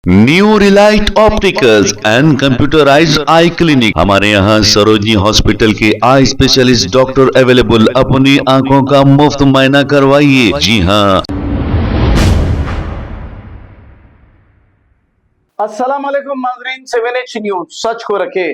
New Relight opticals and computerised I clinic. हमारे यहाँ Sarojini hospital के आई स्पेशलिस्ट डॉक्टर अवेलेबल। अपनी आंखों का मुफ्त मुआयना करवाइए। जी हाँ। अस्सलाम वालेकुम नाजरीन, 7H न्यूज सच को रखे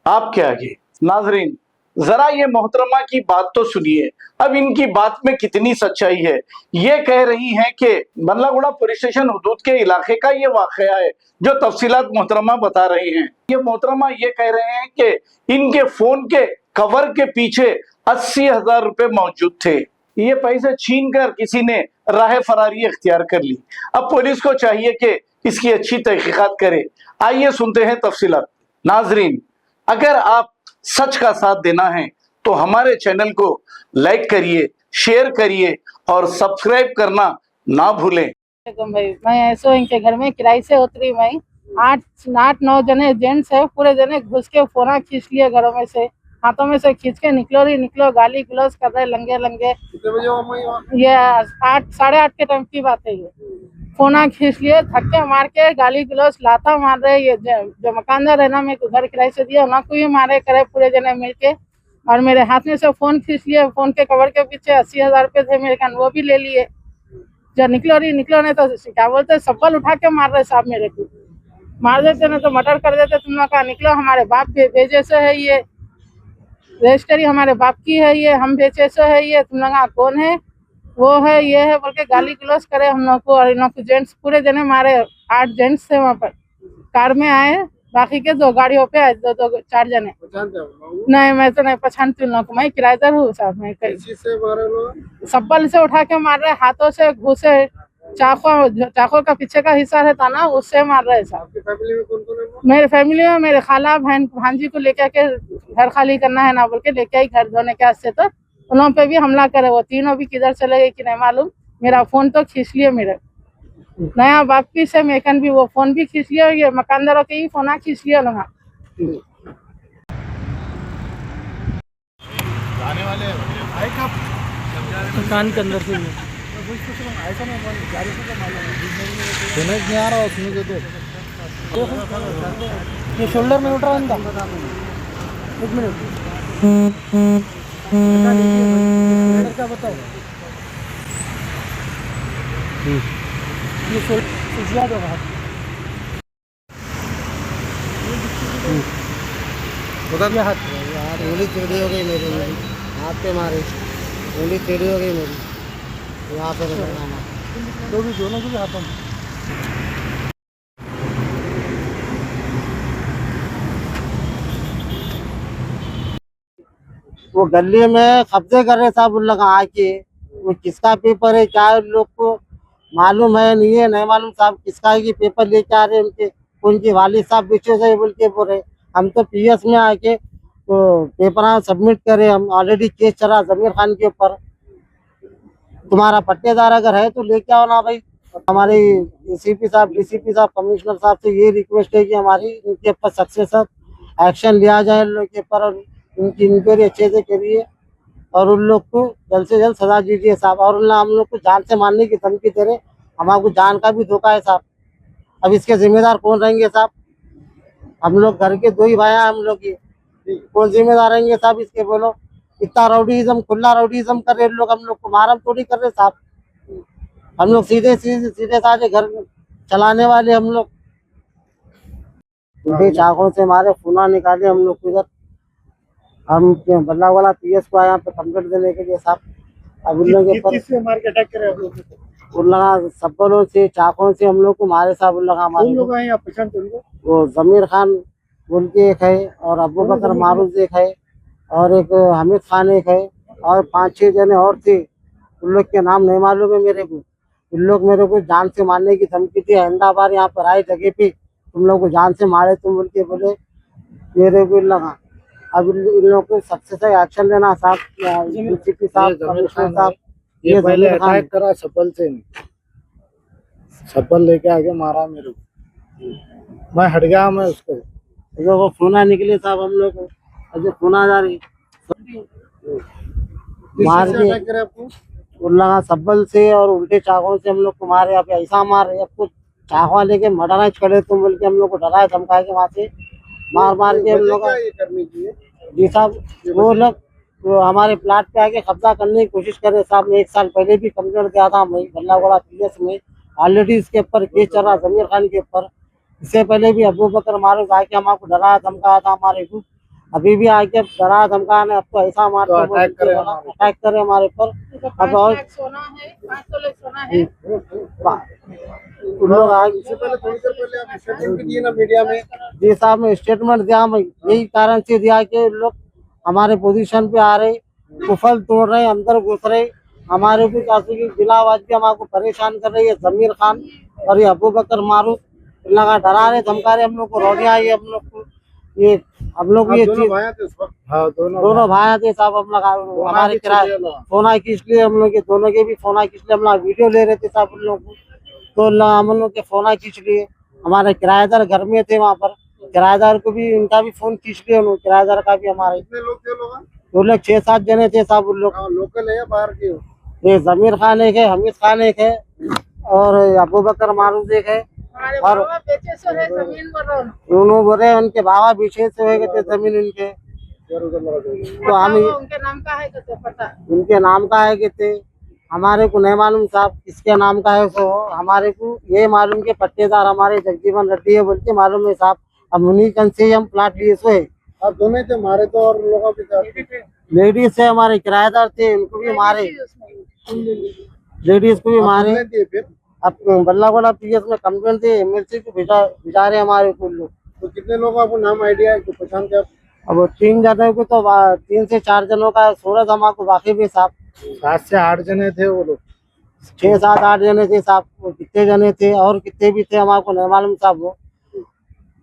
आपके आगे। नाजरीन जरा ये मोहतरमा की बात तो सुनिए। अब इनकी बात में कितनी सच्चाई है। ये कह रही हैं कि बल्लागुड़ा पुलिस स्टेशन हुदूद के इलाके का ये वाकया है जो तफसीलात मोहतरमा बता रही हैं। ये मोहतरमा ये कह रहे हैं कि इनके फोन के कवर के पीछे 80,000 रुपए मौजूद थे। ये पैसे छीन कर किसी ने राह फरारी इख्तियार कर ली। अब पुलिस को चाहिए कि इसकी अच्छी तहकीकात करे। आइए सुनते हैं तफसीलात। नाजरीन अगर आप सच का साथ देना है तो हमारे चैनल को लाइक करिए, शेयर करिए और सब्सक्राइब करना ना भूलें। भाई मैं ऐसो इनके घर में किराए से उतरी। मैं 8-9 जने जेंट्स है, पूरे जने घुस के फोना खींच लिए घरों में से, हाथों में से खींच के निकलो गाली गलौज कर रहे लंगे लंगे। ये 8-8:30 के टाइम की बात है। ये फोना खींच लिए, धक्के मार के गाली गलौज लाता मार रहे। ये जो मकानदार है ना, मेरे को घर किराए से दिया, उनको भी मारे करे पूरे जने मिलके। और मेरे हाथ में से फोन खींच लिए। फोन के कवर के पीछे 80,000 रुपए थे मेरे कान, वो भी ले लिए। जब निकलो नहीं तो क्या बोलते, सब्बल उठा के मार रहे साहब। मेरे को मार देते ना तो मर्डर कर देते। तुम लोग का निकलो, हमारे बाप बेचे से है, ये रजिस्ट्री हमारे बाप की है, ये हम बेचे से है, ये तुम लोग कौन है, वो है, ये है बोल के गाली गलौज करे हम लोग को। और इन लोग को जेंट्स पूरे जने मारे। 8 जेंट्स थे वहाँ पर, कार में आए, बाकी के 2 गाड़ियों पे आए, 2-4 जने। नहीं मैं तो नहीं पहचानती उन लोग को, मैं किराएदार हूँ साहब। मैं सब्बल से उठा के मार रहे, हाथों से घुसे, चाकू का पीछे का हिस्सा रहता ना, उससे मार रहे साहब। मेरे फैमिली में मेरे खाला भांजी को लेके के घर खाली करना है ना बोल के लेके आई घर धोने के वास्ते, तो उन लोगों पे भी हमला करे। वो तीनों भी किधर चले गए कि नहीं मालूम। मेरा फोन तो खींच लिए, मेरे नया वापसी से मेकन भी वो फोन भी खींच लिया। ये मकानदारों के ही फोन खींच लिया लोग। दुकान के अंदर से समझ नहीं आ रहा उसमें जो ये शोल्डर में उठ रहा है इनका। 1 मिनट क्या बताओ, ये शोल्डर दो हाथ उंगली टेढ़ी हो गई मेरी, हाथ पे मारे, उंगली टेढ़ी हो गई मेरी, यहाँ पे तो भी दोनों को भी हाथों में। वो गली में कब्जे कर रहे साहब उन लोग आके। वो किसका पेपर है क्या उन लोग को मालूम है नहीं है, नहीं मालूम साहब किसका है कि पेपर लेके आ रहे उनके, उनके वालिद साहब पीछे से बोल के बोल रहे। हम तो पीएस में आके तो पेपर सबमिट करे। हम ऑलरेडी केस चला जमीर खान के ऊपर। तुम्हारा पट्टेदार अगर है तो लेके आओ ना भाई। हमारे एसीपी साहब, डीसीपी साहब, कमिश्नर साहब से ये रिक्वेस्ट है कि हमारी इनके ऊपर सक्सेसर एक्शन लिया जाए, इन लोग के ऊपर, और इनकी इंक्वायरी अच्छे से करिए और उन लोग को जल्द से जल्द सजा दीजिए साहब। और उन हम लोग को जान से मारने की धमकी दे रहे, हमारे जान का भी धोखा है साहब। अब इसके जिम्मेदार कौन रहेंगे साहब? हम लोग घर के 2 ही भाई हैं हम लोग की, कौन जिम्मेदार रहेंगे साहब इसके? बोलो, इतना राउडीज़म, खुला राउडीज़म कर रहे लोग, हम लोग को मारम थोड़ी कर रहे साहब। हम लोग सीधे साधे घर चलाने वाले हम लोग। उनके चाकों से मारे, खूना निकाले हम लोग को इधर। हम बल्लावाला पीएस को आए यहाँ पे कंप्लेंट देने के लिए साहब। अब उन लोग के मार के अटैक करे, उन लोग सब्बलों से, चाकों से हम लोग को मारे साहब। उन लोग हमारे वो जमीर खान बोल के एक है, और अबू बकर मारूफ एक है, और एक हामिद खान एक है, और 5-6 जने और थे। उन लोग के नाम नहीं मालूम है मेरे को। उन लोग मेरे को जान से मारने की धमकी थी। अहमदाबाद यहाँ पर आए जगह पे, तुम लोग को जान से मारे तुम बोल के बोले मेरे को लगा। अब इन लोगों को सबसे सही एक्शन लेना साहब, डीसीपी साहब, कमिश्नर साहब। ये पहले अटैक करा सब्बल से, सब्बल लेके आके मारा मेरे को, मैं हट गया। मैं उसको वो खूना निकले साहब हम लोग को, अजय खूना जा रही मार के उन लगा सब्बल से और उल्टे चाकों से हम लोग को मारे। अब ऐसा मार रहे, अब कुछ चाकू लेके मर्डराइज करे तुम बोल के हम लोग को डराए धमकाए के वहाँ से मार मार के हम लोग जी साहब वो लोग वो हमारे प्लाट पे आके कब्जा करने की कोशिश करे साहब। मैं 1 साल पहले भी कंप्लेंट दिया था मैं बल्लागोड़ा पीएस में, ऑलरेडी इसके ऊपर केस चल रहा जमीर खान के ऊपर। इससे पहले भी अबू बकर मारूफ आके हमको डराया धमकाया था हमारे को, अभी भी आके डराया धमकाया ने अब तो ऐसा मार अटैक करे हमारे ऊपर। अब और सोना है 5 तोले सोना है। उन लोग आगे इससे पहले थोड़ी देर पहले आप स्टेटमेंट भी दिए ना मीडिया में। जी साहब मैं स्टेटमेंट दिया, मैं यही कारण से दिया कि लोग हमारे पोजीशन पे आ रहे, कुफल तोड़ रहे, अंदर घुस रहे, हमारे को काफी की गिलावाज भी हमको परेशान कर रही है। जमीर खान और ये अबू बकर मारूफ लगा डरा रहे धमका रहे हम लोग को, रोटियां ये हम लोग को ये हम लोग ये चीज दोनों भाई थे साहब। हम लोग हमारे किराए सोना खींच लिए हम लोग के, दोनों के भी सोना खींच लिए। हम लोग वीडियो ले रहे थे साहब उन लोग को, तो हम लोग के फोना खींच लिए। हमारे किराएदार घर में थे वहाँ पर, किराएदार को भी उनका भी फोन खींच लिया उन्होंने, किराएदार का भी हमारे। कितने लोग थे लोग? वो लोग 6-7 जने थे साहब उन लोग। लोकल है या बाहर के? ये जमीर खान एक है, हमीद खान एक है और अबू बकर मारूफ एक है। हमारे और बाबा बेचे से है जमीन पर दोनों बोले उनके बाबा पीछे से हो गए थे जमीन उनके, तो हम उनके नाम का है तो पता उनके नाम का है कि थे, हमारे को नहीं मालूम साहब किसके नाम का है। तो हमारे को ये मालूम के पट्टेदार हमारे जगजीवन रेड्डी है बोल के मालूम है साहब। अब उन्हीं कन से हम प्लाट लिए सो है। आप दोनों थे मारे तो और लोगों के साथ लेडीज से हमारे किराएदार थे, उनको भी मारे, लेडीज को भी मारे। फिर अब बल्लागोड़ा पीएस में कंप्लेंट थे, एमएलसी को भिजा रहे हमारे को लोग। तो कितने लोग आपको नाम आइडिया है तो पहचान के? अब 3 जनों को तो 3 से 4 जनों का सूरज हमको वाकिफ है साहब। 7 से 8 जने थे वो लोग। 6-7-8 जने थे साहब, वो कितने जने थे और कितने भी थे हमको नहीं मालूम साहब। वो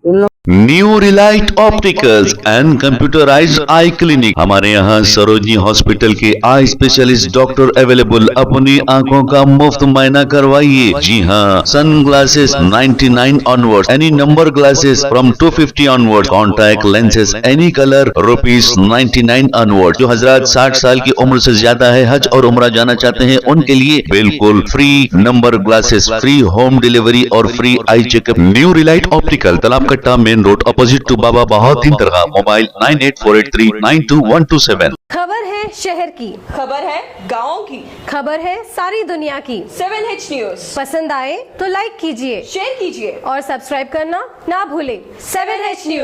इन लोग new Relight opticals and computerised I clinic, हमारे यहाँ सरोजनी हॉस्पिटल के आई स्पेशलिस्ट डॉक्टर अवेलेबल। अपनी आंखों का मुफ्त मायना करवाइए। जी हाँ, sun glasses 99 onward, any number glasses from 250 onward, contact lenses any colour ₹99 onward. जो हजरात 60 साल की उम्र से ज्यादा है, हज और उम्रा जाना चाहते हैं, उनके लिए बिल्कुल free number glasses, free home delivery और free eye checkup. New Relight Optical, Talab Katta, main road, opposite to Baba Bahauddin Dargah. Mobile 9848392127। खबर है शहर की, खबर है गाँव की, खबर है सारी दुनिया की। 7H न्यूज पसंद आए तो लाइक कीजिए, शेयर कीजिए और सब्सक्राइब करना ना भूलें। 7H news.